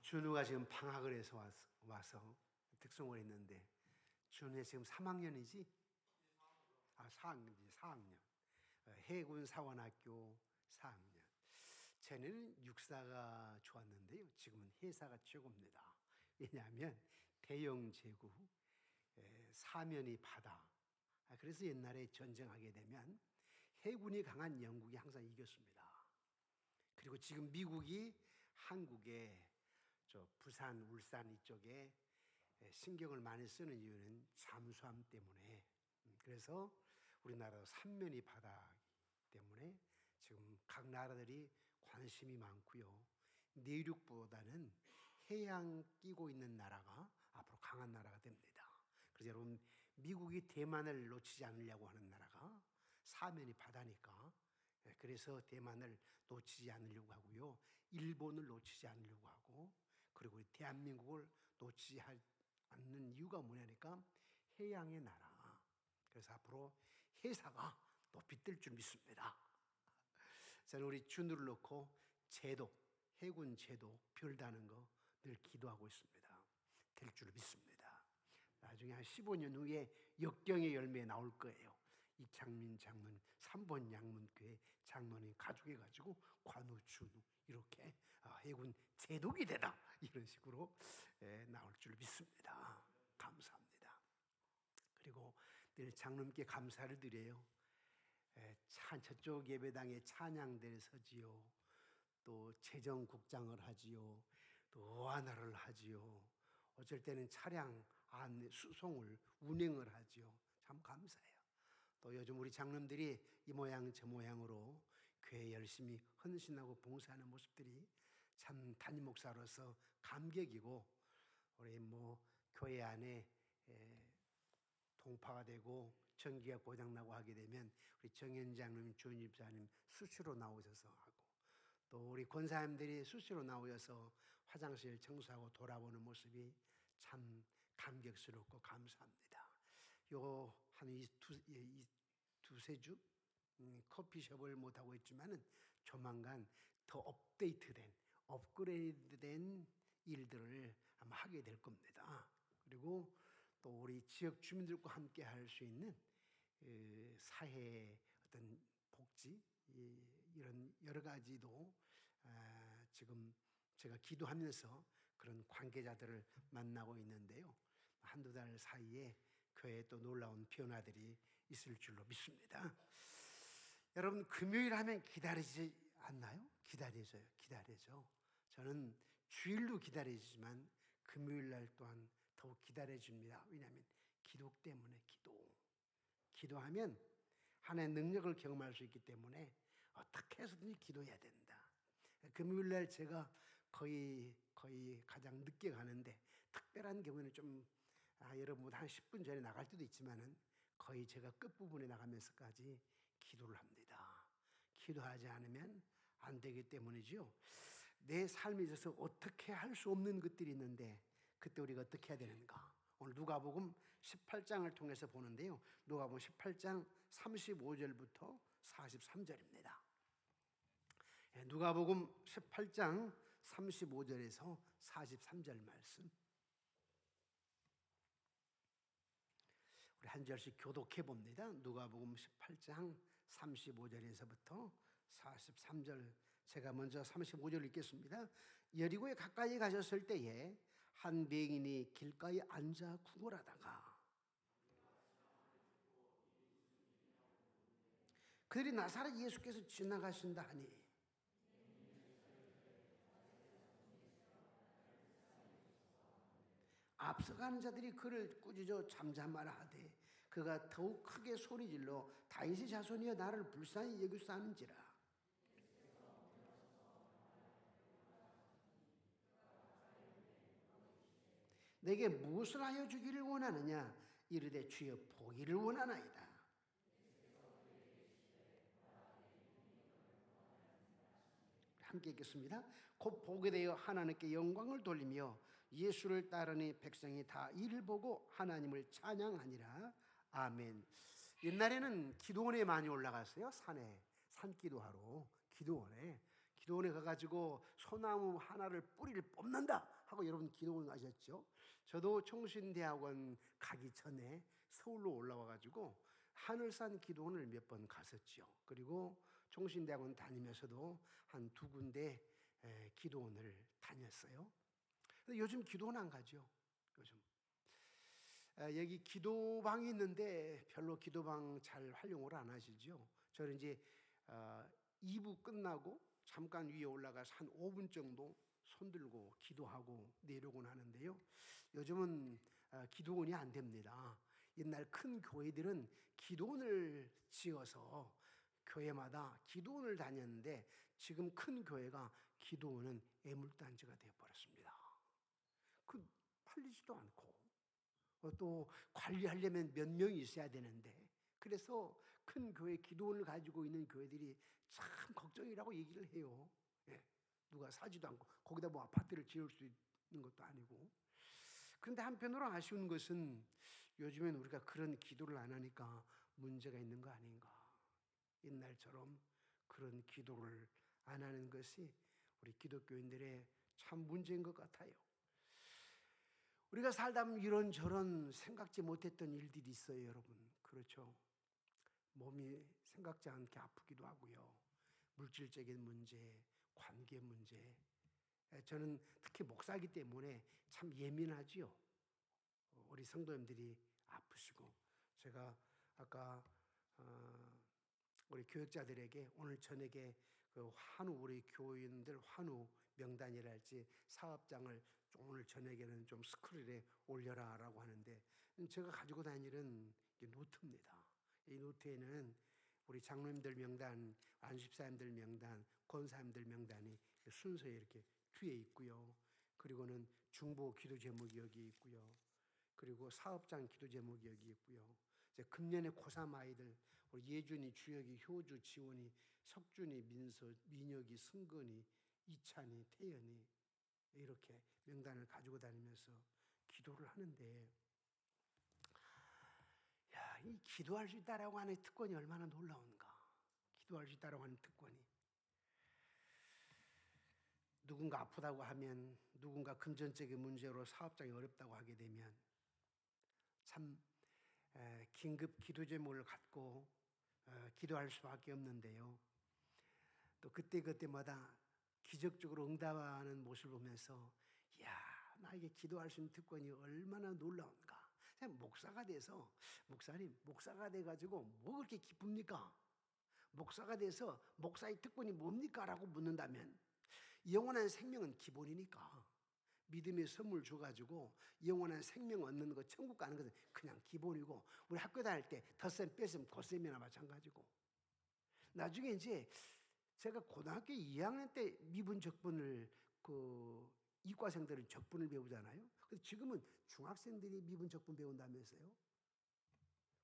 준우가 지금 방학을 해서 와서 특송을 했는데, 준우가 지금 3학년이지? 4학년이지, 4학년. 해군 사관학교 4학년. 쟤는 육사가 좋았는데요, 지금은 해사가 최고입니다. 왜냐하면 대영 제국, 사면이 바다. 그래서 옛날에 전쟁하게 되면 해군이 강한 영국이 항상 이겼습니다. 그리고 지금 미국이 한국에 부산, 울산 이쪽에 신경을 많이 쓰는 이유는 잠수함 때문에, 그래서 우리나라도 삼면이 바다이기 때문에 지금 각 나라들이 관심이 많고요. 내륙보다는 해양 끼고 있는 나라가 앞으로 강한 나라가 됩니다. 그래서 여러분, 미국이 대만을 놓치지 않으려고 하는 나라가 사면이 바다니까, 그래서 대만을 놓치지 않으려고 하고요, 일본을 놓치지 않으려고 하고, 그리고 대한민국을 놓치지 않는 이유가 뭐냐니까 해양의 나라. 그래서 앞으로 해사가 높이 뜰 줄 믿습니다. 저는 우리 준우를 놓고 제독, 해군 제독 별 다는 거 늘 기도하고 있습니다. 될 줄 믿습니다. 나중에 한 15년 후에 역경의 열매 나올 거예요. 이창민 장로는 3번 양문교회 장로님 가족해가지고 관우, 준우 이렇게 해군 제독이 되다, 이런 식으로 나올 줄 믿습니다. 감사합니다. 그리고 늘 장로님께 감사를 드려요. 저쪽 예배당에 찬양대를 서지요, 또 재정국장을 하지요, 또 어하나를 하지요, 어쩔 때는 차량 안내 수송을 운행을 하지요. 참 감사해요. 또 요즘 우리 장로님들이 이 모양 저 모양으로 교회 열심히 헌신하고 봉사하는 모습들이 참 담임 목사로서 감격이고, 우리 교회 안에 동파가 되고 전기가 고장나고 하게 되면 우리 정현 장로님, 주은 집사님 수시로 나오셔서 하고, 또 우리 권사님들이 수시로 나오셔서 화장실 청소하고 돌아보는 모습이 참 감격스럽고 감사합니다. 한 두세 주 커피숍을 못하고 있지만은 조만간 더 업데이트된, 업그레이드된 일들을 아마 하게 될 겁니다. 그리고 또 우리 지역 주민들과 함께 할 수 있는 사회 어떤 복지, 이런 여러 가지도 지금 제가 기도하면서 그런 관계자들을 만나고 있는데요, 한두 달 사이에 교회에 또 놀라운 변화들이 있을 줄로 믿습니다. 여러분, 금요일 하면 기다리지 않나요? 기다려져. 저는 주일도 기다리지만 금요일 날 또한 더욱 기다려집니다. 왜냐하면 기도 때문에. 기도하면 하나님의 능력을 경험할 수 있기 때문에 어떻게 해서든지 기도해야 된다. 금요일 날 제가 거의 가장 늦게 가는데, 특별한 경우에는 좀 여러분 한 10분 전에 나갈 때도 있지만은 거의 제가 끝부분에 나가면서까지 기도를 합니다. 기도하지 않으면 안 되기 때문이죠. 내 삶에 있어서 어떻게 할 수 없는 것들이 있는데, 그때 우리가 어떻게 해야 되는가? 오늘 누가복음 18장을 통해서 보는데요, 누가복음 18장 35절부터 43절입니다. 누가복음 18장 35절에서 43절 말씀, 우리 한 절씩 교독해 봅니다. 누가복음 18장 35절에서부터 43절, 제가 먼저 35절 읽겠습니다. 여리고에 가까이 가셨을 때에 한 맹인이 길가에 앉아 구걸하다가 그들이 나사렛 예수께서 지나가신다 하니 앞서가는 자들이 그를 꾸짖어 잠잠하라 하되 그가 더욱 크게 소리질러 다윗의 자손이여 나를 불쌍히 여기사는지라. 내게 무엇을 하여 주기를 원하느냐? 이르되 주여 보기를 원하나이다. 함께 읽겠습니다. 곧 보게 되어 하나님께 영광을 돌리며 예수를 따르니 백성이 다 이를 보고 하나님을 찬양하니라. 아멘. 옛날에는 기도원에 많이 올라갔어요. 산에 산기도하러 기도원에 기도원에 가가지고 소나무 하나를 뿌리를 뽑는다 하고 여러분 기도원 가셨죠? 저도 청신대학원 가기 전에 서울로 올라와가지고 하늘산 기도원을 몇 번 갔었죠. 그리고 청신대학원 다니면서도 한 2군데 기도원을 다녔어요. 근데 요즘 기도원 안 가죠. 요즘 여기 기도방이 있는데 별로 기도방 잘 활용을 안 하시죠. 저는 이제 2부 끝나고 잠깐 위에 올라가서 한 5분 정도 손들고 기도하고 내려오곤 하는데요. 요즘은 기도원이 안 됩니다. 옛날 큰 교회들은 기도원을 지어서 교회마다 기도원을 다녔는데 지금 큰 교회가 기도원은 애물단지가 되어버렸습니다. 그 팔리지도 않고 또 관리하려면 몇 명이 있어야 되는데, 그래서 큰 교회 기도원을 가지고 있는 교회들이 참 걱정이라고 얘기를 해요. 예, 누가 사지도 않고 거기다 뭐 아파트를 지을 수 있는 것도 아니고. 그런데 한편으로 아쉬운 것은 요즘엔 우리가 그런 기도를 안 하니까 문제가 있는 거 아닌가. 옛날처럼 그런 기도를 안 하는 것이 우리 기독교인들의 참 문제인 것 같아요. 우리가 살다 보면 이런저런 생각지 못했던 일들이 있어요, 여러분. 그렇죠? 몸이 생각지 않게 아프기도 하고요. 물질적인 문제, 관계 문제. 저는 특히 목사이기 때문에 참 예민하지요. 우리 성도님들이 아프시고. 제가 아까 우리 교역자들에게 오늘 저녁에 그 환우, 우리 교인들 환우 명단이랄지 사업장을 오늘 저녁에는 좀 스크린에 올려라라고 하는데, 제가 가지고 다니는 노트입니다. 이 노트에는 우리 장로님들 명단, 안식사님들 명단, 권사님들 명단이 순서에 이렇게 뒤에 있고요. 그리고는 중보 기도 제목이 여기 있고요. 그리고 사업장 기도 제목이 여기 있고요. 이제 금년에 고3 아이들 우리 예준이, 주혁이, 효주, 지원이, 석준이, 민서, 민혁이, 승건이, 이찬이, 태연이 이렇게 명단을 가지고 다니면서 기도를 하는데, 야, 이 기도할 수 있다라고 하는 특권이 얼마나 놀라운가. 기도할 수 있다라고 하는 특권이. 누군가 아프다고 하면, 누군가 금전적인 문제로 사업장이 어렵다고 하게 되면 참 긴급 기도 제목을 갖고 기도할 수밖에 없는데요. 또 그때마다 기적적으로 응답하는 모습을 보면서, 이야, 나에게 기도할 수 있는 특권이 얼마나 놀라운가. 목사가 돼서, 목사님, 목사가 돼가지고 뭐 그렇게 기쁩니까? 목사가 돼서 목사의 특권이 뭡니까? 라고 묻는다면, 영원한 생명은 기본이니까. 믿음의 선물 줘가지고 영원한 생명 얻는 거, 천국 가는 것은 그냥 기본이고, 우리 학교 다닐 때 덧셈 뺄셈 고셈이나 마찬가지고. 나중에 이제 제가 고등학교 2학년 때 미분 적분을 이과생들은 적분을 배우잖아요. 근데 지금은 중학생들이 미분 적분 배운다면서요.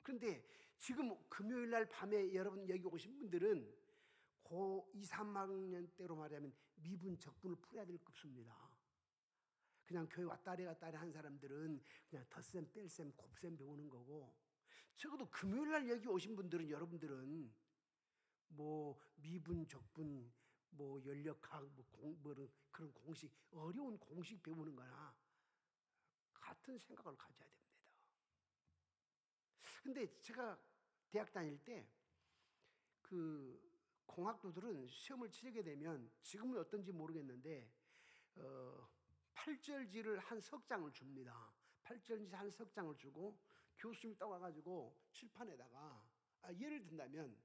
그런데 지금 금요일 날 밤에 여러분 여기 오신 분들은 고 2, 3학년 때로 말하면 미분 적분을 풀어야 될 급수입니다. 그냥 교회 왔다리 갔다리 한 사람들은 그냥 덧셈 뺄셈 곱셈 배우는 거고, 적어도 금요일 날 여기 오신 분들은, 여러분들은 뭐 미분 적분 뭐 연력학 뭐 그런 공식, 어려운 공식 배우는 거나 같은 생각을 가져야 됩니다. 근데 제가 대학 다닐 때 그 공학도들은 시험을 치르게 되면, 지금은 어떤지 모르겠는데 8절지를 한 석장을 줍니다. 8절지 한 석장을 주고 교수님이 떠와가지고 칠판에다가 예를 든다면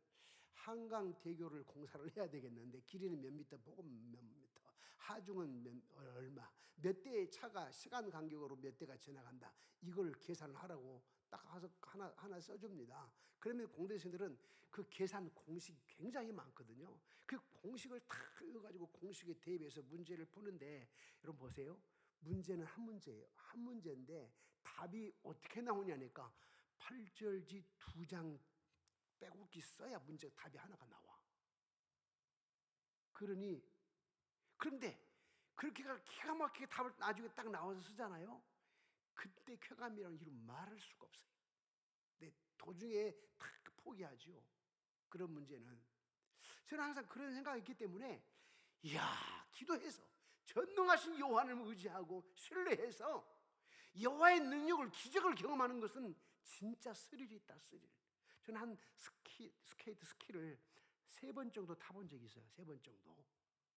한강대교를 공사를 해야 되겠는데 길이는 몇 미터, 폭은 몇 미터, 하중은 얼마, 몇 대의 차가 시간 간격으로 몇 대가 지나간다, 이걸 계산을 하라고 딱 하나 써줍니다. 그러면 공대생들은 그 계산 공식이 굉장히 많거든요. 그 공식을 다 읽어가지고 공식에 대입해서 문제를 푸는데, 여러분 보세요. 문제는 한 문제예요. 한 문제인데 답이 어떻게 나오냐니까 8절지 2장 빼곡히 써야 문제 답이 하나가 나와. 그런데 그렇게가 기가 막히게 답을 나중에 딱 나와서 쓰잖아요. 그때 쾌감이라는 이름 말할 수가 없어요. 근데 도중에 다 포기하죠. 그런 문제는. 저는 항상 그런 생각이 있기 때문에 기도해서 전능하신 여호와를 의지하고 신뢰해서 여호와의 능력을, 기적을 경험하는 것은 진짜 스릴이 있다, 스릴. 저는 한 스케이트 스키를 3번 정도 타본 적이 있어요. 3번 정도.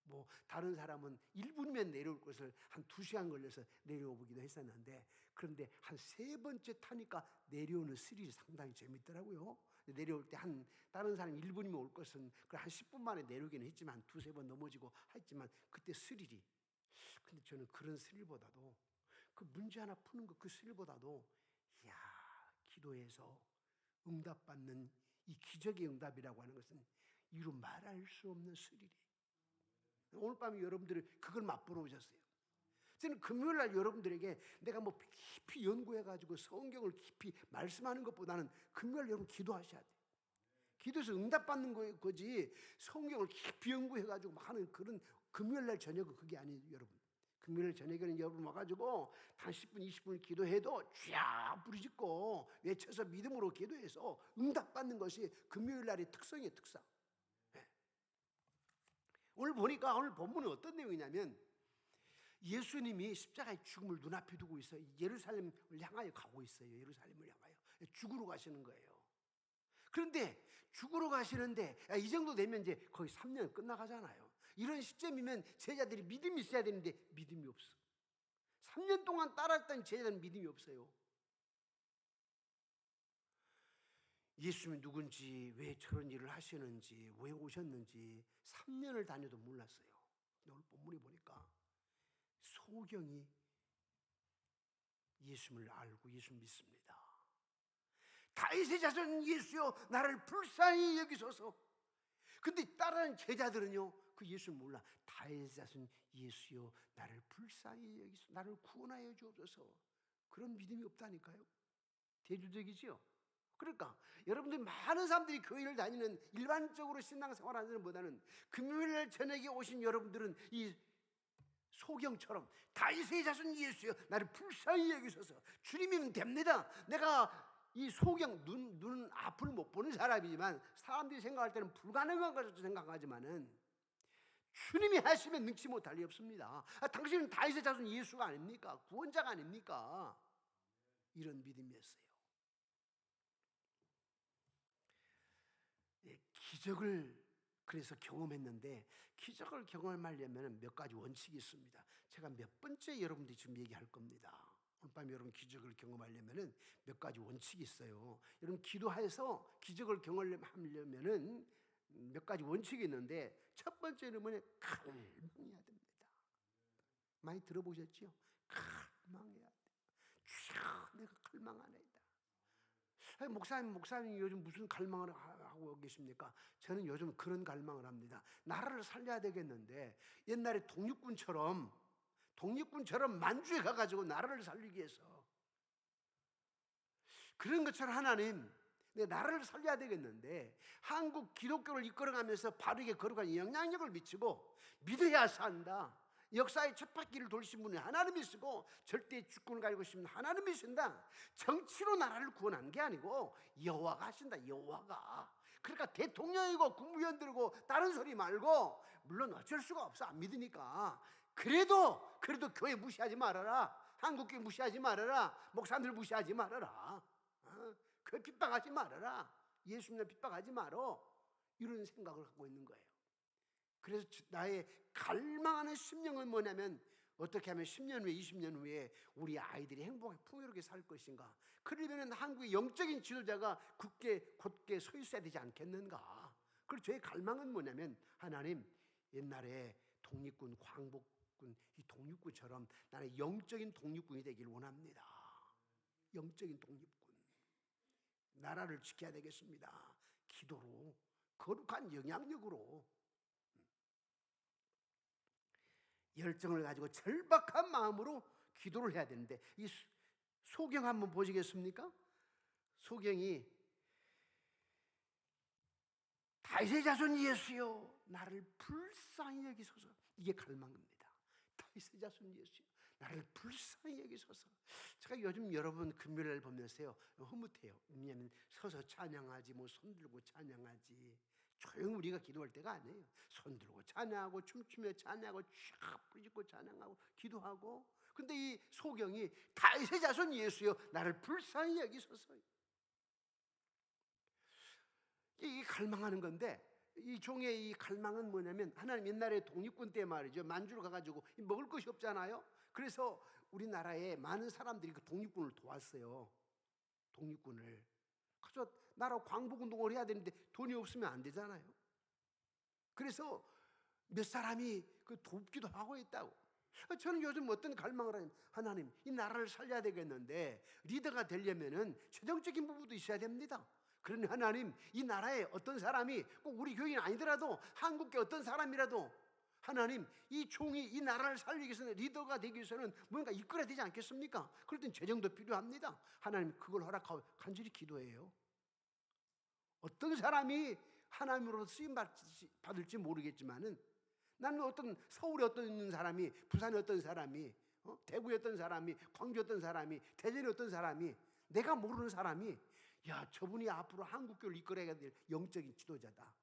뭐 다른 사람은 1분이면 내려올 것을 한 2시간 걸려서 내려오기도 했었는데, 그런데 한 3번째 타니까 내려오는 스릴이 상당히 재밌더라고요. 내려올 때 다른 사람 1분이면 올 것은 한 10분 만에 내려오기는 했지만 2-3번 넘어지고 했지만 그때 스릴이. 근데 저는 그런 스릴보다도, 그 문제 하나 푸는 그 스릴보다도 기도해서 응답받는 이 기적의 응답이라고 하는 것은 이루 말할 수 없는 스릴이에요. 오늘 밤에 여러분들이 그걸 맛보러 오셨어요. 저는 금요일 날 여러분들에게 내가 뭐 깊이 연구해가지고 성경을 깊이 말씀하는 것보다는 금요일 여러분 기도하셔야 돼요. 기도해서 응답받는 거지 성경을 깊이 연구해가지고 막 하는 그런 금요일 날 저녁은 그게 아니에요, 여러분. 금요일 저녁에는 여러분 와가지고 한 10분, 20분 기도해도 쫙 부르짖고 외쳐서 믿음으로 기도해서 응답받는 것이 금요일 날의 특성이에요, 특성. 네. 오늘 보니까 오늘 본문은 어떤 내용이냐면 예수님이 십자가의 죽음을 눈앞에 두고 있어 예루살렘을 향하여 가고 있어요. 예루살렘을 향하여 죽으러 가시는 거예요. 그런데 죽으러 가시는데 이 정도 되면 이제 거의 3년 끝나가잖아요. 이런 시점이면 제자들이 믿음이 있어야 되는데 믿음이 없어. 3년 동안 따랐던 제자들은 믿음이 없어요. 예수님이 누군지, 왜 저런 일을 하시는지, 왜 오셨는지 3년을 다녀도 몰랐어요. 오늘 본문에 보니까 소경이 예수님을 알고 예수 믿습니다. 다윗의 자손 예수여 나를 불쌍히 여기소서. 근데 따르는 제자들은요, 그 예수를 몰라. 다윗의 자손 예수여 나를 불쌍히 여기소서, 나를 구원하여 주옵소서. 그런 믿음이 없다니까요. 대조적이지요. 그러니까 여러분들 많은 사람들이 교회를 다니는 일반적으로 신앙생활하는 것보다는 금요일 저녁에 오신 여러분들은 이 소경처럼 다윗의 자손 예수여 나를 불쌍히 여기소서. 주님이면 됩니다. 내가 이 소경 눈 앞을 못 보는 사람이지만 사람들이 생각할 때는 불가능한 것으로 생각하지만은 주님이 하시면 능치 못할 리 없습니다. 당신은 다윗의 자손 예수가 아닙니까? 구원자가 아닙니까? 이런 믿음이었어요. 기적을 그래서 경험했는데, 기적을 경험하려면 몇 가지 원칙이 있습니다. 제가 몇 번째 여러분들이 지금 얘기할 겁니다. 오늘 밤에 여러분 기적을 경험하려면 몇 가지 원칙이 있어요. 여러분 기도해서 기적을 경험하려면 몇 가지 원칙이 있는데, 첫 번째는 뭐냐? 갈망해야 됩니다. 많이 들어보셨죠? 갈망해야 돼. 주여 내가 갈망하나이다. 목사님 요즘 무슨 갈망을 하고 계십니까? 저는 요즘 그런 갈망을 합니다. 나라를 살려야 되겠는데 옛날에 독립군처럼 만주에 가가지고 나라를 살리기 위해서, 그런 것처럼 하나님 내 나라를 살려야 되겠는데 한국 기독교를 이끌어가면서 바르게 거룩한 영향력을 미치고 믿어야 산다. 역사의 첫 바퀴를 돌신 분이 하나님이시고 절대 주권을 가지고 계신 하나님이신다. 정치로 나라를 구원하는 게 아니고 여호와가 하신다. 여호와가. 그러니까 대통령이고 국무위원들이고 다른 소리 말고, 물론 어쩔 수가 없어 안 믿으니까. 그래도 교회 무시하지 말아라. 한국교회 무시하지 말아라. 목사님들 무시하지 말아라. 교회 핍박하지 말아라. 예수님을 핍박하지 말어. 이런 생각을 하고 있는 거예요. 그래서 나의 갈망하는 심령은 뭐냐면, 어떻게 하면 10년 후에 20년 후에 우리 아이들이 행복하게 풍요롭게 살 것인가. 그러면 한국의 영적인 지도자가 곧게 서 있어야 되지 않겠는가. 그리고 저의 갈망은 뭐냐면, 하나님 옛날에 독립군, 광복군, 이 독립군처럼 나는 영적인 독립군이 되길 원합니다. 영적인 독립군. 나라를 지켜야 되겠습니다. 기도로, 거룩한 영향력으로, 열정을 가지고 절박한 마음으로 기도를 해야 되는데, 이 소경 한번 보시겠습니까? 소경이 다윗의 자손 예수여 나를 불쌍히 여기소서. 이게 갈망입니다. 다윗의 자손 예수여 나를 불쌍히 여기소서. 제가 요즘 여러분 금요일날 보면서요 흐뭇해요. 왜냐하면 서서 찬양하지, 뭐 손들고 찬양하지, 조용히 우리가 기도할 때가 아니에요. 손 들고 찬양하고 춤추며 찬양하고 쫙 부르짖고 찬양하고 기도하고. 근데 이 소경이 다윗의 자손 예수여 나를 불쌍히 여기소서. 이 갈망하는 건데, 이 종의 이 갈망은 뭐냐면, 하나님 옛날에 독립군 때 말이죠, 만주로 가가지고 먹을 것이 없잖아요. 그래서 우리나라에 많은 사람들이 그 독립군을 도왔어요. 독립군을. 그래서 나라 광복운동을 해야 되는데 돈이 없으면 안 되잖아요. 그래서 몇 사람이 그 돕기도 하고 있다고. 저는 요즘 어떤 갈망을 하냐면, 하나님 이 나라를 살려야 되겠는데 리더가 되려면은 재정적인 부분도 있어야 됩니다. 그러니 하나님 이 나라에 어떤 사람이, 꼭 우리 교인 아니더라도 한국계 어떤 사람이라도, 하나님 이 종이 이 나라를 살리기 위해서는, 리더가 되기 위해서는 뭔가 이끌어야 되지 않겠습니까? 그럴 땐 재정도 필요합니다. 하나님 그걸 허락하고 간절히 기도해요. 어떤 사람이 하나님으로 쓰임 받을지 모르겠지만은, 나는 어떤 서울에 어떤 사람이, 부산에 어떤 사람이, 대구에 어떤 사람이, 광주에 어떤 사람이, 대전에 어떤 사람이, 내가 모르는 사람이, 야 저분이 앞으로 한국교를 이끌어야 될 영적인 지도자다,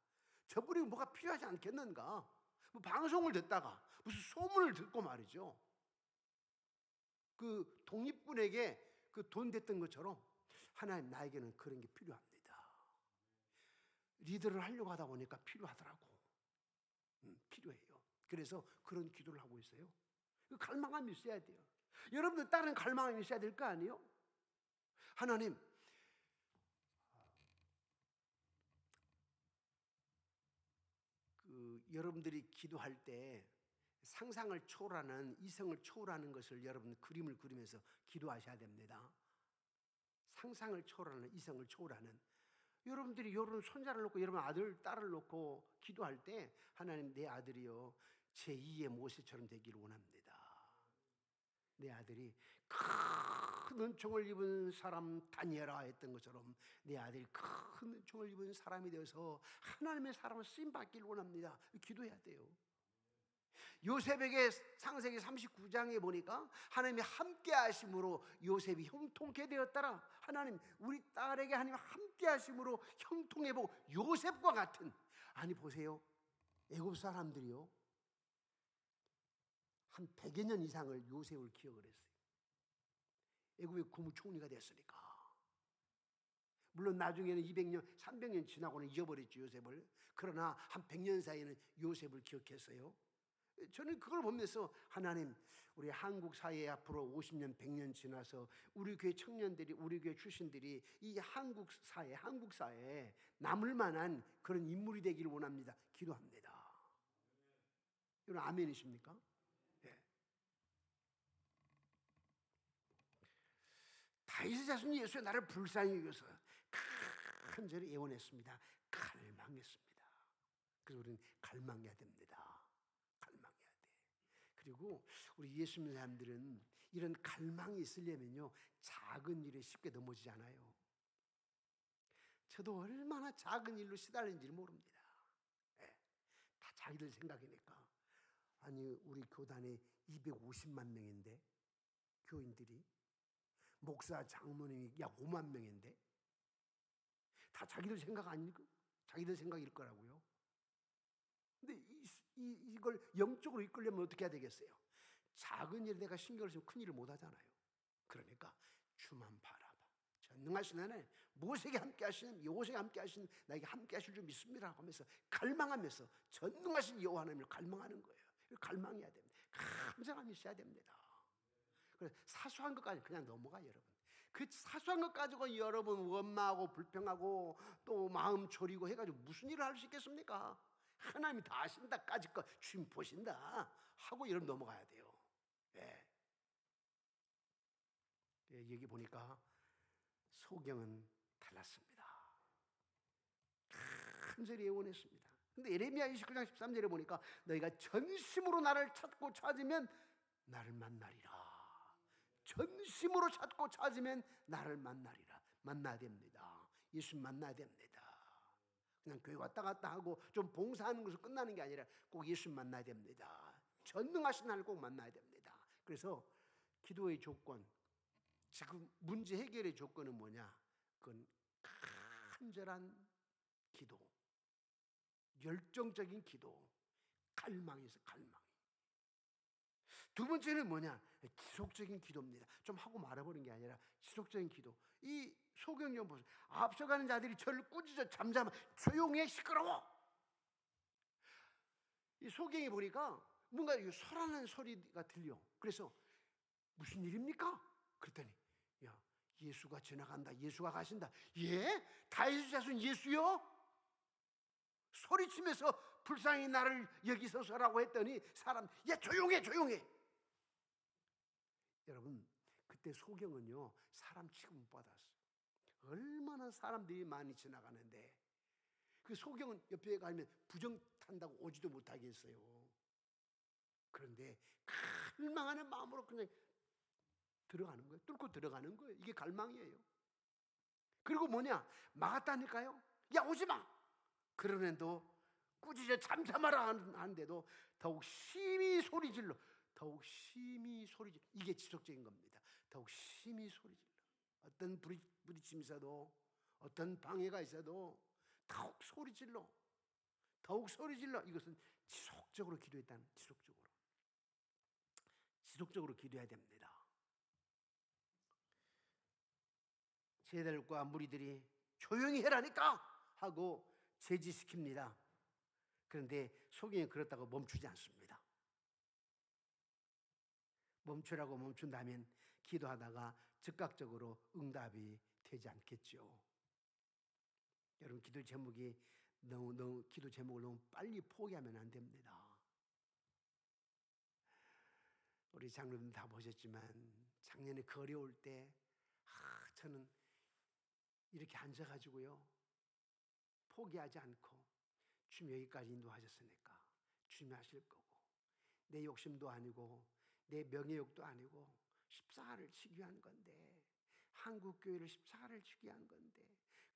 저분이 뭐가 필요하지 않겠는가, 뭐 방송을 듣다가 무슨 소문을 듣고 말이죠, 그 독립군에게 그 돈 됐던 것처럼 하나님 나에게는 그런 게 필요합니다. 리더를 하려고 하다 보니까 필요하더라고. 필요해요. 그래서 그런 기도를 하고 있어요. 갈망함이 있어야 돼요. 여러분들 다른 갈망함이 있어야 될 거 아니에요? 하나님, 여러분들이 기도할 때 상상을 초월하는, 이성을 초월하는 것을 여러분 그림을 그리면서 기도하셔야 됩니다. 상상을 초월하는, 이성을 초월하는. 여러분들이 여러분 손자를 놓고, 여러분 아들, 딸을 놓고 기도할 때, 하나님 내 아들이요 제2의 모세처럼 되기를 원합니다. 내 아들이 큰 은총을 입은 사람 다니엘아 했던 것처럼 내 아들이 큰 은총을 입은 사람이 되어서 하나님의 사람을 쓰임받기를 원합니다. 기도해야 돼요. 요셉에게 창세기 39장에 보니까 하나님이 함께 하심으로 요셉이 형통케 되었더라. 하나님 우리 딸에게 하나님 함께 하심으로 형통해보고 요셉과 같은, 아니 보세요, 애굽 사람들이요 한 100여 년 이상을 요셉을 기억을 했어요. 애굽의 국무총리가 됐으니까. 물론 나중에는 200년, 300년 지나고는 잊어버렸죠, 요셉을. 그러나 한 100년 사이에는 요셉을 기억했어요. 저는 그걸 보면서, 하나님 우리 한국 사회에 앞으로 50년, 100년 지나서 우리 교회 청년들이, 우리 교회 출신들이 이 한국 사회에 남을 만한 그런 인물이 되기를 원합니다. 기도합니다. 여러분 아멘이십니까? 네. 다윗의 자손 예수의 나를 불쌍히 여겨서 간절히 애원했습니다. 갈망했습니다. 그래서 우리는 갈망해야 됩니다. 갈망해야 돼. 그리고 우리 예수 믿는 사람들은 이런 갈망이 있으려면요 작은 일에 쉽게 넘어지지 않아요. 저도 얼마나 작은 일로 시달리는지 모릅니다. 네. 다 자기들 생각이니까. 아니 우리 교단에 250만 명인데, 교인들이, 목사 장로님이 약 5만 명인데 다 자기들 생각 아닐까? 자기들 생각일 거라고요. 근데 이걸 영적으로 이끌려면 어떻게 해야 되겠어요? 작은 일에 내가 신경을 쓰면 큰 일을 못 하잖아요. 그러니까 주만 바라봐. 전능하신 하나님, 모세에게 함께 하시는, 여호수아에게 함께 하시는 나에게 함께 하실 줄 믿습니다 하면서 갈망하면서 전능하신 여호와 하나님을 갈망하는 거예요. 갈망해야 됩니다. 간절함이 있어야 됩니다. 그래서 사소한 것까지 그냥 넘어가. 여러분 그 사소한 것 가지고 여러분 원망하고 불평하고 또 마음 졸이고 해가지고 무슨 일을 할 수 있겠습니까? 하나님이 다 아신다까지 거 주님 보신다 하고 여러분 넘어가야 돼요. 예. 여기 보니까 소경은 달랐습니다. 간절히 애원했습니다. 근데 예레미야 29장 13절에 보니까 너희가 전심으로 나를 찾고 찾으면 나를 만나리라. 전심으로 찾고 찾으면 나를 만나리라. 만나야 됩니다. 예수님 만나야 됩니다. 그냥 교회 왔다 갔다 하고 좀 봉사하는 것으로 끝나는 게 아니라 꼭 예수님 만나야 됩니다. 전능하신 하나님을 꼭 만나야 됩니다. 그래서 기도의 조건, 지금 문제 해결의 조건은 뭐냐? 그건 간절한 기도, 열정적인 기도, 갈망이 있어, 갈망. 두 번째는 뭐냐? 지속적인 기도입니다. 좀 하고 말아버린 게 아니라 지속적인 기도. 이 소경영 보세요. 앞서가는 자들이 저를 꾸짖어 잠잠, 조용해, 시끄러워. 이 소경이 보니까 뭔가 소란한 소리가 들려. 그래서 무슨 일입니까? 그랬더니 야, 예수가 지나간다. 예수가 가신다. 예? 다윗의 자손 예수요? 소리치면서 불쌍히 나를 여기소서라고 했더니 사람, 야, 조용해, 조용해. 여러분, 그때 소경은요, 사람 취급 못 받았어요. 얼마나 사람들이 많이 지나가는데 그 소경은 옆에 가면 부정 탄다고 오지도 못하게 했어요. 그런데 갈망하는 마음으로 그냥 들어가는 거예요. 뚫고 들어가는 거예요. 이게 갈망이에요. 그리고 뭐냐? 막았다니까요. 야, 오지 마. 그러면도 꾸짖어 잠잠하라 하는데도 더욱 심히 소리질러. 더욱 심히 소리질러. 이게 지속적인 겁니다. 더욱 심히 소리질러. 어떤 부딪힘이 있어도, 어떤 방해가 있어도 더욱 소리질러. 더욱 소리질러. 이것은 지속적으로 기도했다는, 지속적으로 기도해야 됩니다. 제자들과 무리들이 조용히 해라니까 하고 제지시킵니다. 그런데 소경이 그렇다고 멈추지 않습니다. 멈추라고 멈춘다면 기도하다가 즉각적으로 응답이 되지 않겠죠. 여러분, 기도 제목을 너무 빨리 포기하면 안 됩니다. 우리 장로님 다 보셨지만 작년에 그 어려울 때 저는 이렇게 앉아가지고요, 포기하지 않고 주님 여기까지 인도하셨으니까 주님이 하실 거고, 내 욕심도 아니고 내 명예욕도 아니고 십자가를 지기 위한 건데, 한국교회를 십자가를 지기 위한 건데,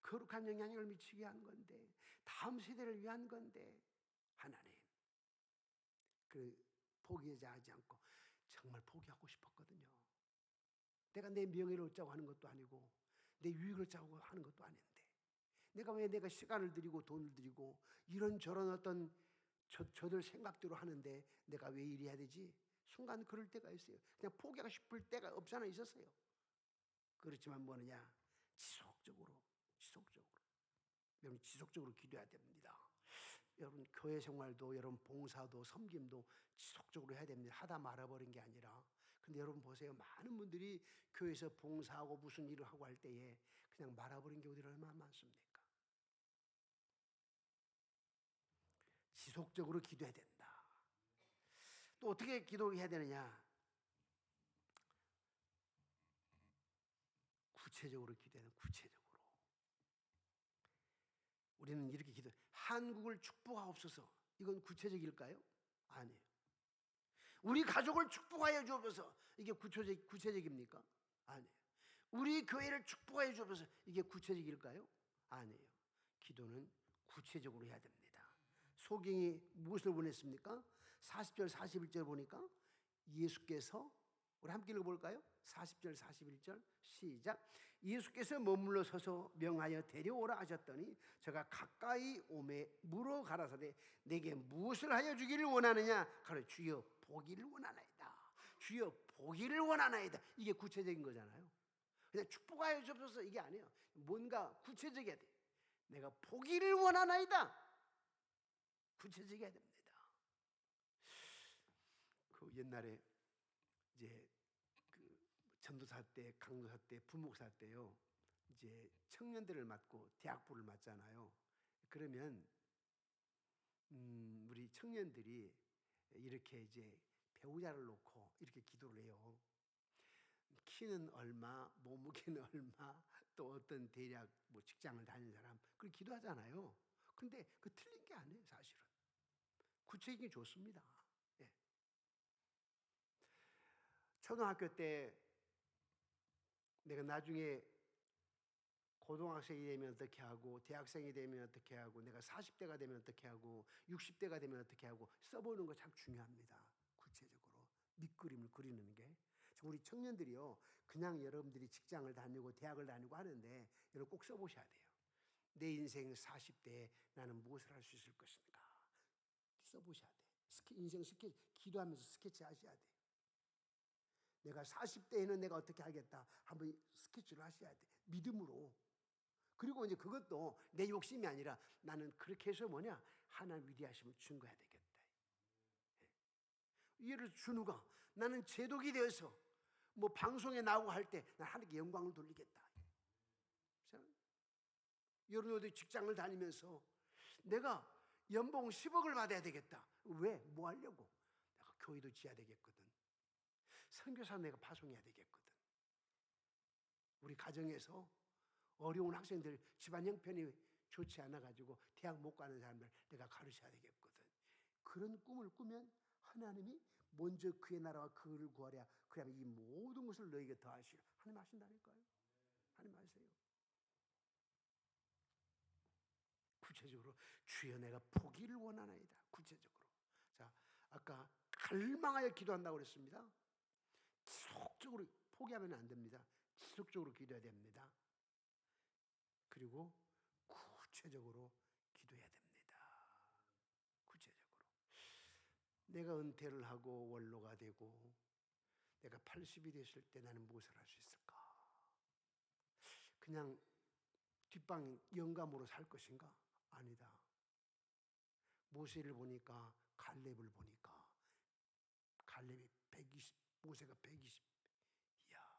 거룩한 영향력을 미치기 위한 건데, 다음 세대를 위한 건데, 하나님, 포기하지 않고 정말 포기하고 싶었거든요. 내가 내 명예를 얻자고 하는 것도 아니고 내 유익을 얻자고 하는 것도 아닌데, 내가 시간을 들이고 돈을 들이고 이런저런 어떤 저들 생각대로 하는데 내가 왜 이리 해야 되지? 순간 그럴 때가 있어요. 그냥 포기하고 싶을 때가 없지 않아 있었어요. 그렇지만 뭐느냐? 지속적으로 여러분, 지속적으로 기도해야 됩니다. 여러분, 교회 생활도, 여러분 봉사도, 섬김도 지속적으로 해야 됩니다. 하다 말아버린 게 아니라. 근데 여러분 보세요. 많은 분들이 교회에서 봉사하고 무슨 일을 하고 할 때에 그냥 말아버린 경우들이 얼마나 많습니까? 지속적으로 기도해야 된다. 또 어떻게 기도해야 되느냐? 구체적으로 기도해야 된다. 구체적으로. 우리는 이렇게 기도해. 한국을 축복하옵소서. 이건 구체적일까요? 아니에요. 우리 가족을 축복하여 주옵소서. 이게 구체적입니까? 아니에요. 우리 교회를 축복하여 주옵소서. 이게 구체적일까요? 아니에요. 기도는 구체적으로 해야 됩니다. 소경이 무엇을 원했습니까? 40절 41절 보니까 예수께서, 우리 함께 읽어볼까요? 40절 41절 시작. 예수께서 머물러 서서 명하여 데려오라 하셨더니 저가 가까이 오매 물어 가라사대 내게 무엇을 하여 주기를 원하느냐? 가로 주여 보기를 원하나이다. 주여 보기를 원하나이다. 이게 구체적인 거잖아요. 그냥 축복하여 주옵소서 이게 아니에요. 뭔가 구체적이어야 돼. 내가 보기를 원하나이다. 구체적이어야 됩니다. 그 옛날에 이제 그 전도사 때, 강도사 때, 부목사 때요, 이제 청년들을 맡고 대학부를 맡잖아요. 그러면 우리 청년들이 이렇게 이제 배우자를 놓고 이렇게 기도를 해요. 키는 얼마, 몸무게는 얼마, 또 어떤 대략 뭐 직장을 다니는 사람, 그렇게 기도하잖아요. 근데 그 틀린 게 아니에요, 사실은. 구체적인 게 좋습니다. 예. 초등학교 때 내가 나중에 고등학생이 되면 어떻게 하고, 대학생이 되면 어떻게 하고, 내가 40대가 되면 어떻게 하고, 60대가 되면 어떻게 하고 써보는 거 참 중요합니다. 구체적으로 밑그림을 그리는 게. 우리 청년들이요, 그냥 여러분들이 직장을 다니고 대학을 다니고 하는데 여러분 꼭 써보셔야 돼요. 내 인생 40대에 나는 무엇을 할 수 있을 것인가? 써보셔야 돼. 인생 스케치, 기도하면서 스케치 하셔야 돼. 내가 40대에는 내가 어떻게 하겠다. 한번 스케치를 하셔야 돼. 믿음으로. 그리고 이제 그것도 내 욕심이 아니라 나는 그렇게 해서 뭐냐? 하나님 위대하심을 증거해야 되겠다. 예를 들어 준우가 나는 제독이 되어서 뭐 방송에 나오고 할 때 난 하나님께 영광을 돌리겠다. 여러분도 직장을 다니면서 내가 연봉 10억을 받아야 되겠다. 왜? 뭐 하려고? 내가 교회도 지어야 되겠거든. 선교사 내가 파송해야 되겠거든. 우리 가정에서 어려운 학생들 집안 형편이 좋지 않아가지고 대학 못 가는 사람들 내가 가르쳐야 되겠거든. 그런 꿈을 꾸면 하나님이 먼저 그의 나라와 그를 구하랴. 그러면 이 모든 것을 너에게 더하시라. 하나님 하신다니까요. 하나님 하세요. 구체적으로 주여 내가 포기를 원하나이다. 구체적으로. 자, 아까 갈망하여 기도한다고 그랬습니다. 지속적으로 포기하면 안 됩니다. 지속적으로 기도해야 됩니다. 그리고 구체적으로 기도해야 됩니다. 구체적으로. 내가 은퇴를 하고 원로가 되고 내가 80이 됐을 때 나는 무엇을 할 수 있을까? 그냥 뒷방 영감으로 살 것인가? 아니다. 모세를 보니까 갈렙을 보니까 갈렙이 120, 모세가 120. 이야.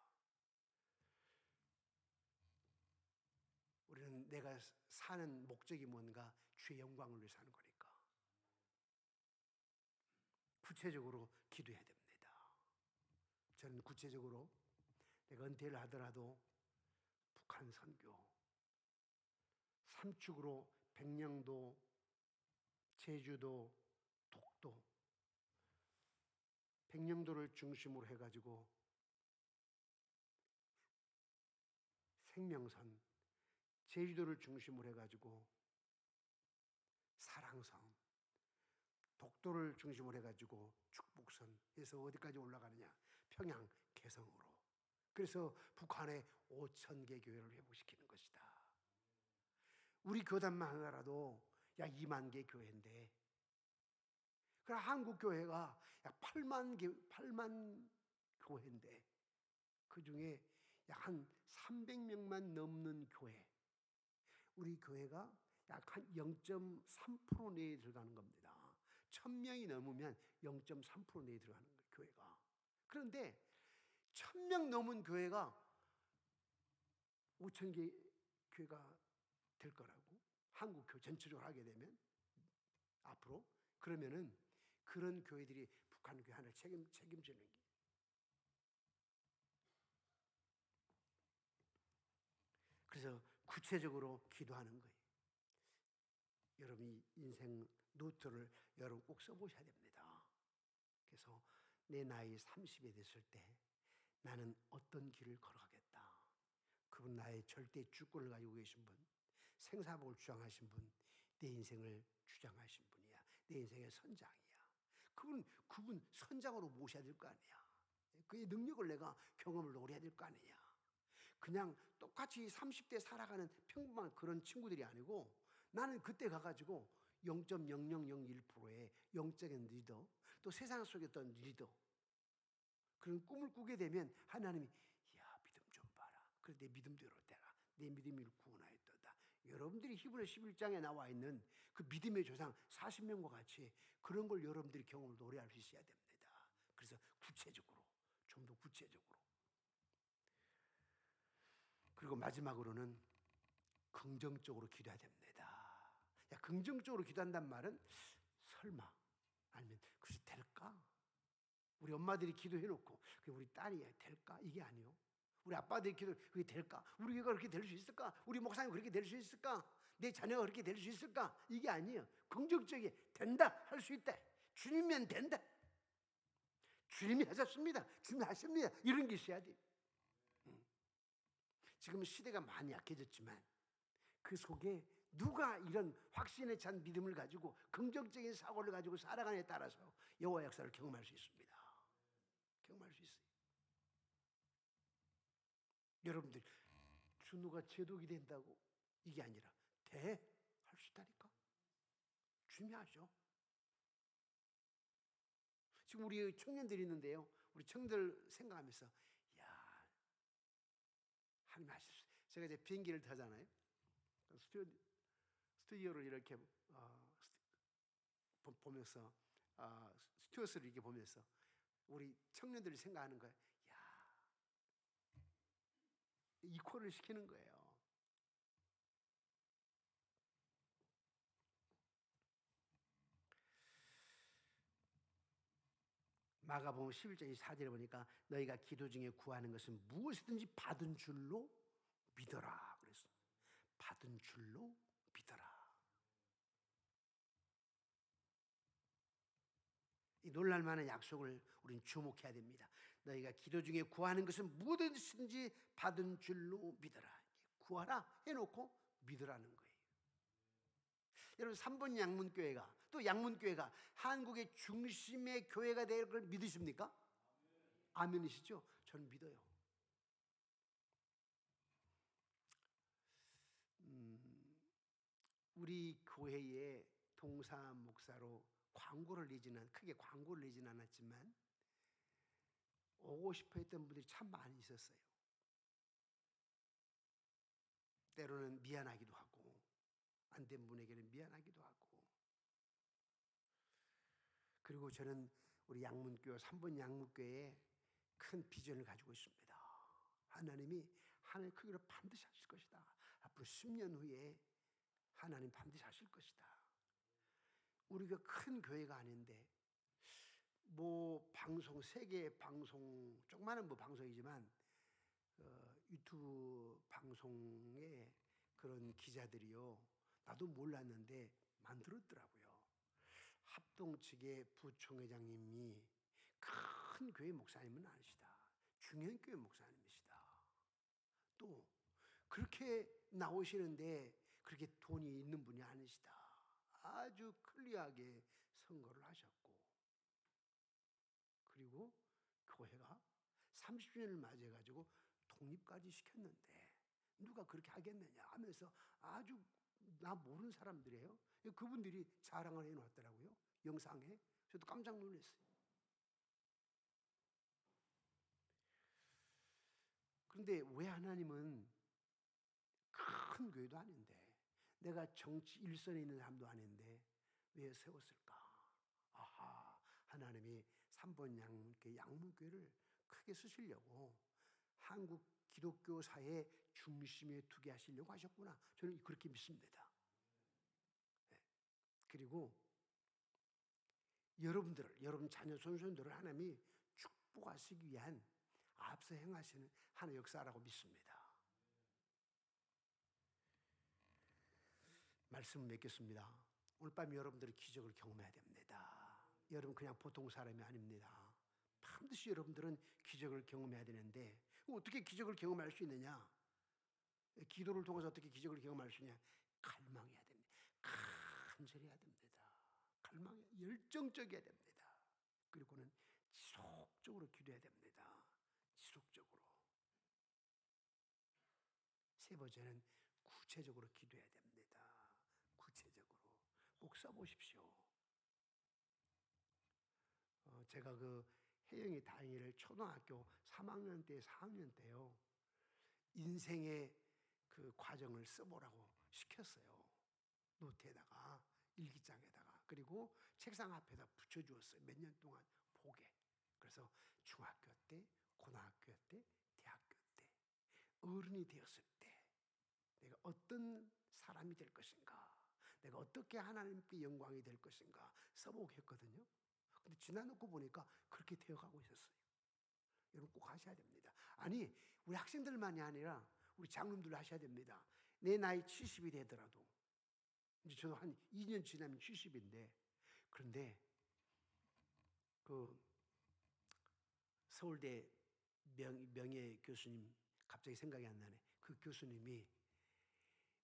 우리는 내가 사는 목적이 뭔가 주의 영광을 위해 사는 거니까. 구체적으로 기도해야 됩니다. 저는 구체적으로 내가 은퇴를 하더라도 북한 선교, 삼축으로 백령도, 제주도, 독도, 백령도를 중심으로 해가지고 생명선, 제주도를 중심으로 해가지고 사랑성, 독도를 중심으로 해가지고 축복선 해서 어디까지 올라가느냐? 평양, 개성으로. 그래서 북한에 5,000개 교회를 회복시키는 것이다. 우리 교단만 하나라도 약 2만 개 교회인데, 그럼 한국 교회가 약 8만 교회인데, 그 중에 약 한 300명만 넘는 교회, 우리 교회가 약 한 0.3% 내에 들어가는 겁니다. 1,000명이 넘으면 0.3% 내에 들어가는 거예요, 교회가. 그런데 1,000명 넘은 교회가 5,000개 교회가 될 거라고, 한국 교회 전체적으로 하게 되면 앞으로, 그러면은 그런 교회들이 북한 교회 하나를 책임지는 게. 그래서 구체적으로 기도하는 거예요. 여러분이 인생 노트를 여러분 꼭 써보셔야 됩니다. 그래서 내 나이 30이 됐을 때 나는 어떤 길을 걸어가겠다. 그분 나의 절대 주권을 가지고 계신 분, 생사복을 주장하신 분, 내 인생을 주장하신 분이야. 내 인생의 선장이야. 그분 선장으로 모셔야 될 거 아니야. 그의 능력을 내가 경험을 노려야 될 거 아니야. 그냥 똑같이 30대 살아가는 평범한 그런 친구들이 아니고, 나는 그때 가가지고 0.0001%의 영적인 리더, 또 세상 속에 어떤 리더, 그런 꿈을 꾸게 되면 하나님이 야 믿음 좀 봐라. 그래 내 믿음대로 되라. 내 믿음을 구원하였도다. 여러분들이 히브리 11장에 나와 있는 그 믿음의 조상 40명과 같이 그런 걸 여러분들이 경험을 노래할 수 있어야 됩니다. 그래서 구체적으로, 좀 더 구체적으로. 그리고 마지막으로는 긍정적으로 기도해야 됩니다. 야, 긍정적으로 기도한단 말은 설마, 아니면 그것이 될까? 우리 엄마들이 기도해놓고 우리 딸이 될까? 이게 아니요. 우리 아빠들이 기도, 그게 될까? 우리 애가 그렇게 될 수 있을까? 우리 목사님 그렇게 될 수 있을까? 내 자녀가 그렇게 될 수 있을까? 이게 아니에요. 긍정적이게 된다, 할 수 있다. 주님이면 된다. 주님이 하셨습니다. 주님이 하십니다. 이런 게 있어야 돼. 지금 시대가 많이 약해졌지만 그 속에 누가 이런 확신에 찬 믿음을 가지고 긍정적인 사고를 가지고 살아가느냐에 따라서 여호와 역사를 경험할 수 있습니다. 경험할 수 있어요. 여러분들 준우가 제독이 된다고 이게 아니라 할 수 있다니까. 주님이 하죠. 지금 우리 청년들이 있는데요. 우리 청년들 생각하면서 야, 하나님 하실 수. 제가 이제 비행기를 타잖아요. 스튜디오를 이렇게 보면서 스튜어스를 이렇게 보면서 우리 청년들이 생각하는 거예요. 야, 이퀄을 시키는 거예요. 마가복음 11장 24절에 보니까 너희가 기도 중에 구하는 것은 무엇이든지 받은 줄로 믿어라 그랬어. 받은 줄로 믿어라. 이 놀랄만한 약속을 우리는 주목해야 됩니다. 너희가 기도 중에 구하는 것은 무엇이든지 받은 줄로 믿어라. 구하라 해놓고 믿으라는 거예요. 여러분 3번 양문교회가 또 양문교회가 한국의 중심의 교회가 될 걸 믿으십니까? 아멘이시죠? 저는 믿어요. 우리 교회에 동사 목사로 크게 광고를 내지는 않았지만 오고 싶어 했던 분들이 참 많이 있었어요. 때로는 미안하기도 하고 안 된 분에게는 미안하기도 하고. 그리고 저는 우리 양문교회 3번 양문교회에 큰 비전을 가지고 있습니다. 하나님이 하늘 크기로 반드시 하실 것이다. 앞으로 10년 후에 하나님 반드시 하실 것이다. 우리가 큰 교회가 아닌데 방송 세계 방송 조그마한 방송이지만 유튜브 방송에 그런 기자들이요. 나도 몰랐는데 만들었더라고요. 합동 측의 부총회장님이 큰 교회 목사님은 아니시다. 중형 교회 목사님이시다. 또 그렇게 나오시는데 그렇게 돈이 있는 분이 아니시다. 아주 클리어하게 선거를 하셨고, 그리고 교회가 30주년을 맞이해가지고 독립까지 시켰는데 누가 그렇게 하겠느냐 하면서 아주 나 모르는 사람들이에요. 그분들이 자랑을 해놓았더라고요. 영상에. 저도 깜짝 놀랐어요. 그런데 왜 하나님은 큰 교회도 아닌데 내가 정치 일선에 있는 사람도 아닌데 왜 세웠을까? 아하, 하나님이 3번 양문교회를 크게 쓰시려고 한국 기독교 사회 중심에 두게 하시려고 하셨구나. 저는 그렇게 믿습니다. 네. 그리고 여러분 자녀 손손들을 하나님이 축복하시기 위한 앞서 행하시는 하나의 역사라고 믿습니다. 말씀을 맺겠습니다. 오늘 밤 여러분들이 기적을 경험해야 됩니다. 여러분 그냥 보통 사람이 아닙니다. 반드시 여러분들은 기적을 경험해야 되는데 어떻게 기적을 경험할 수 있느냐? 기도를 통해서 어떻게 기적을 경험할 수 있냐? 갈망해야 됩니다. 간절해야 됩니다. 열정적이어야 됩니다. 그리고는 지속적으로 기도해야 됩니다. 지속적으로. 세 번째는 구체적으로 기도해야 됩니다. 구체적으로. 꼭 써보십시오. 제가 그 혜영이 다행이를 초등학교 3학년 때 4학년 때요. 인생의 그 과정을 써보라고 시켰어요. 노트에다가 일기장에다가 그리고 책상 앞에다 붙여주었어요. 몇 년 동안 보게. 그래서 중학교 때, 고등학교 때, 대학교 때, 어른이 되었을 때 내가 어떤 사람이 될 것인가, 내가 어떻게 하나님께 영광이 될 것인가 써보게 했거든요. 근데 지나놓고 보니까 그렇게 되어가고 있었어요. 여러분 꼭 하셔야 됩니다. 아니 우리 학생들만이 아니라 우리 장로님들도 하셔야 됩니다. 내 나이 70이 되더라도 이제 저도 한 2년 지나면 70인데 그런데 그 서울대 명예 교수님 갑자기 생각이 안 나네. 그 교수님이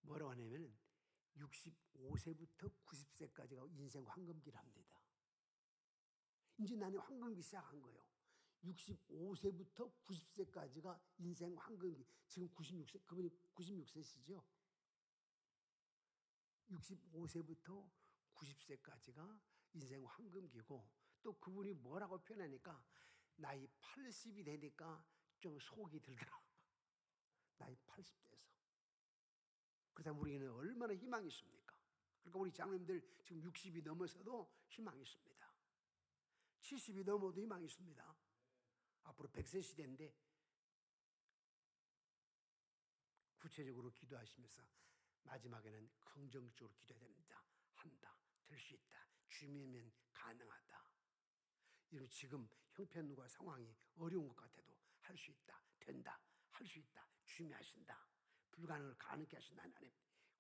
뭐라고 하냐면은 65세부터 90세까지가 인생 황금기랍니다. 이제 나는 황금기 시작한 거예요. 65세부터 90세까지가 인생 황금기. 지금 96세, 그분이 96세시죠? 65세부터 90세까지가 인생 황금기고 또 그분이 뭐라고 표현하니까 나이 80이 되니까 좀 속이 들더라. 나이 80대에서. 그렇다면 우리는 얼마나 희망이 있습니까? 그러니까 우리 장로님들 지금 60이 넘어서도 희망이 있습니다. 70이 넘어도 희망이 있습니다. 앞으로 100세 시대인데 구체적으로 기도하시면서 마지막에는 긍정적으로 기도해야 됩니다. 한다. 될 수 있다. 주님이면 가능하다. 여러분 지금 형편과 상황이 어려운 것 같아도 할 수 있다. 된다. 할 수 있다. 주님이 하신다. 불가능을 가능케 하신 하나님.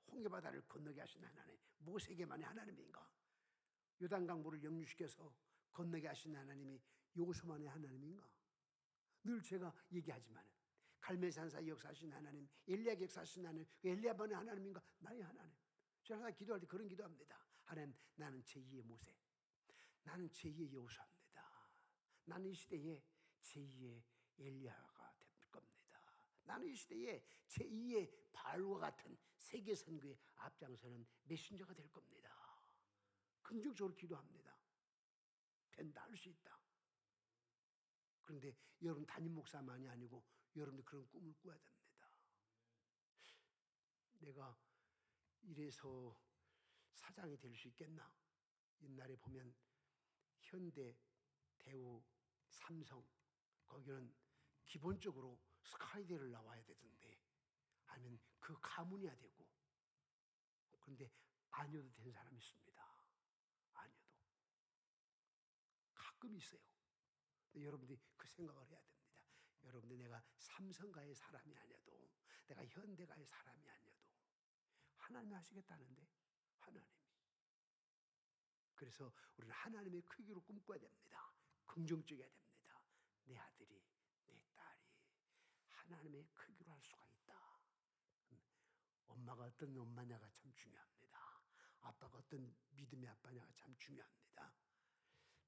홍해바다를 건너게 하신 하나님. 모세에게만의 하나님인가? 요단강물을 역류시켜서 건너게 하신 하나님이 요소만의 하나님인가? 늘 제가 얘기하지만 갈멜산사 역사하신 하나님, 엘리야 역사하신 하나님, 엘리야만의 하나님인가? 나의 하나님. 저는 항상 기도할 때 그런 기도합니다. 하나님, 나는 제2의 모세, 나는 제2의 여호수아입니다. 나는 이 시대에 제2의 엘리야가 될 겁니다. 나는 이 시대에 제2의 바알과 같은 세계 선교의 앞장서는 메신저가 될 겁니다. 긍정적으로 기도합니다. 된다, 할 수 있다. 그런데 여러분 담임 목사만이 아니고 여러분도 그런 꿈을 꾸어야 됩니다. 내가 이래서 사장이 될 수 있겠나? 옛날에 보면 현대, 대우, 삼성 거기는 기본적으로 스카이대를 나와야 되던데 아니면 그 가문이야 되고 그런데 아니어도 된 사람이 있습니다. 아니어도 가끔 있어요. 여러분들이 그 생각을 해야 됩니다. 여러분들 내가 삼성가의 사람이 아니어도 내가 현대가의 사람이 아니어도 하나님이 하시겠다는데 하나님이. 그래서 우리는 하나님의 크기로 꿈꿔야 됩니다. 긍정적이어야 됩니다. 내 아들이 내 딸이 하나님의 크기로 할 수가 있다. 엄마가 어떤 엄마냐가 참 중요합니다. 아빠가 어떤 믿음의 아빠냐가 참 중요합니다.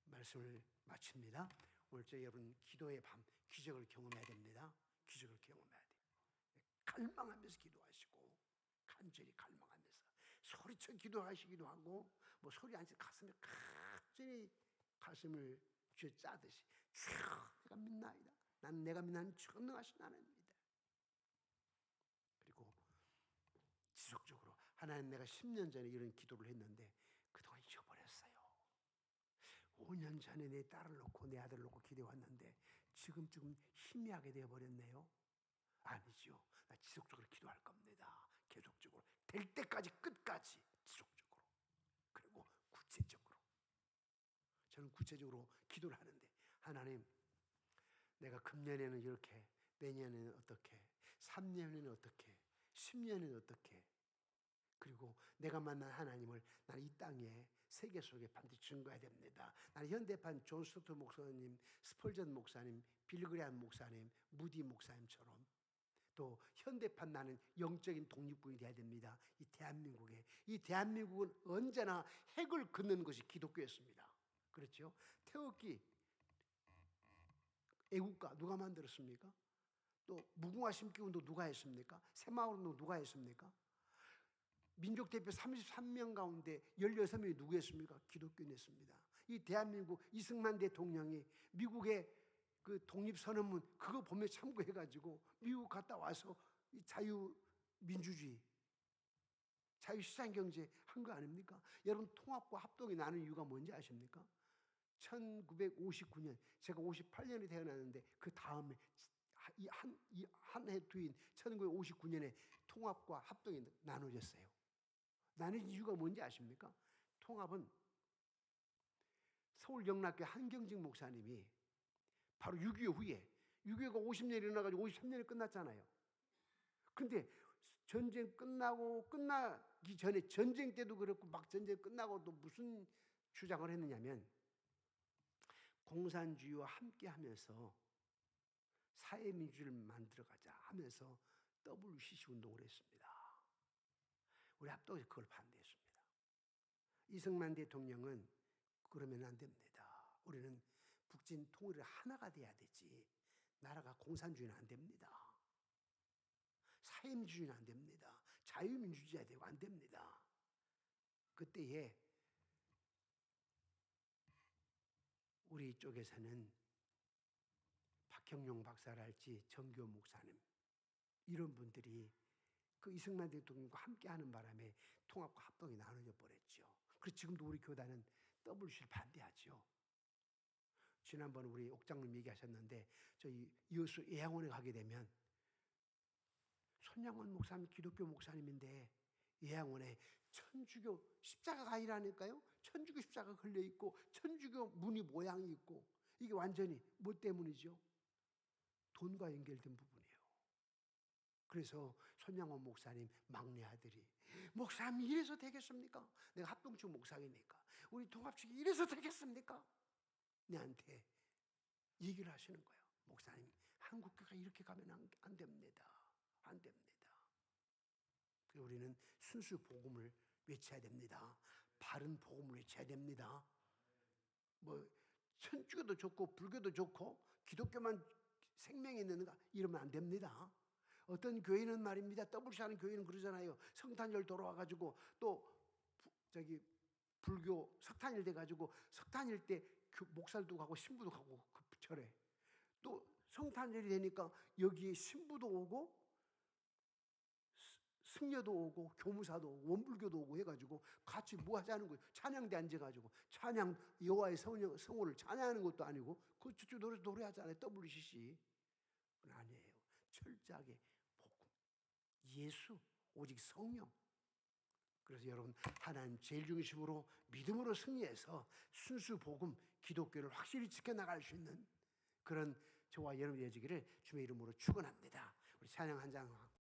말씀을 마칩니다. 오늘 저 여러분 기도의 밤 기적을 경험해야 됩니다. 기적을 경험해야 돼요. 갈망하면서 기도하시고 간절히 갈망하면서 소리쳐 기도하시기도 하고 뭐 소리 안 치 가슴에 간절히 가슴을 쥐어 짜듯이 주여 내가 믿나이다. 난 내가 믿는 전능하신 하나님입니다. 그리고 지속적으로 하나님 내가 10년 전에 이런 기도를 했는데 그동안 잊어버렸어요. 5년 전에 내 딸을 놓고 내 아들을 놓고 기도했는데 지금 좀 희미하게 되어버렸네요. 아니죠. 나 지속적으로 기도할 겁니다. 계속적으로 될 때까지 끝까지 지속적으로 그리고 구체적으로 저는 구체적으로 기도를 하는데 하나님 내가 금년에는 이렇게 내년에는 어떻게 3년에는 어떻게 10년에는 어떻게 그리고 내가 만난 하나님을 나는 이 땅에 세계 속에 반드시 증거해야 됩니다. 나는 현대판 존 스토트 목사님, 스펄전 목사님, 빌그레한 목사님, 무디 목사님처럼 또 현대판 나는 영적인 독립군이 돼야 됩니다. 이 대한민국은 언제나 핵을 긋는 것이 기독교였습니다. 그렇죠? 태극기 애국가 누가 만들었습니까? 또 무궁화 심기 운동 누가 했습니까? 새마을 운동 누가 했습니까? 민족 대표 33명 가운데 16명이 누구였습니까? 기독교인이었습니다. 이 대한민국 이승만 대통령이 미국의 그 독립선언문 그거 보면 참고해가지고 미국 갔다 와서 이 자유민주주의, 자유시장경제 한 거 아닙니까? 여러분 통합과 합동이 나는 이유가 뭔지 아십니까? 1959년 제가 58년에 태어났는데 그 다음에 한 해 뒤인 1959년에 통합과 합동이 나눠졌어요. 나는 이유가 뭔지 아십니까? 통합은 서울영락교 한경직 목사님이 바로 6.25 후에 6.25가 50년이 일어나가지고 53년이 끝났잖아요. 근데 전쟁 끝나기 전에 전쟁 때도 그렇고 막 전쟁 끝나고도 무슨 주장을 했느냐면 공산주의와 함께 하면서 사회민주주의를 만들어가자 하면서 WCC 운동을 했습니다. 우리 합동에서 그걸 반대했습니다. 이승만 대통령은 그러면 안 됩니다. 우리는 북진 통일이 하나가 돼야 되지 나라가 공산주의는 안 됩니다. 사회민주주의는 안 됩니다. 자유민주주의가 되고 안 됩니다. 그때에 우리 쪽에서는 박형용 박사랄지 정교 목사님 이런 분들이 그 이승만 대통령과 함께하는 바람에 통합과 합동이 나눠져 버렸죠. 그래서 지금도 우리 교단은 WC를 반대하죠. 지난번 우리 옥장님 얘기하셨는데 저희 이호수 예양원에 가게 되면 손양원 목사님 기독교 목사님인데 예양원에 천주교 십자가가 아니라니까요. 천주교 십자가 걸려 있고 천주교 무늬 모양이 있고 이게 완전히 뭐 때문이죠? 돈과 연결된 부분이에요. 그래서 손양원 목사님 막내 아들이 목사님 이래서 되겠습니까? 내가 합동측 목사이니까 우리 통합측이 이래서 되겠습니까? 내한테 얘기를 하시는 거예요. 목사님 한국교가 이렇게 가면 안 됩니다. 안 됩니다. 우리는 순수 복음을 외쳐야 됩니다. 바른 복음을 외쳐야 됩니다. 뭐 천주교도 좋고 불교도 좋고 기독교만 생명이 있는가 이러면 안 됩니다. 어떤 교회는 말입니다. WC하는 교회는 그러잖아요. 성탄절 돌아와가지고 또 저기 불교 석탄일 돼가지고 석탄일 때 그 목살도 가고 신부도 가고 그 절에 또 성탄절이 되니까 여기에 신부도 오고 승려도 오고 교무사도 오고 원불교도 오고 해가지고 같이 뭐 하자는 거예요. 찬양대 앉아가지고 찬양 여호와의 성호를 찬양하는 것도 아니고 그 저쪽 노래하잖아요. WCC 그건 아니에요. 철저하게 복음 예수 오직 성령. 그래서 여러분 하나님 제일 중심으로 믿음으로 승리해서 순수 복음 기독교를 확실히 지켜나갈 수 있는 그런 저와 여러분이 되어지기를 주의 이름으로 축원합니다. 우리 찬양 한 장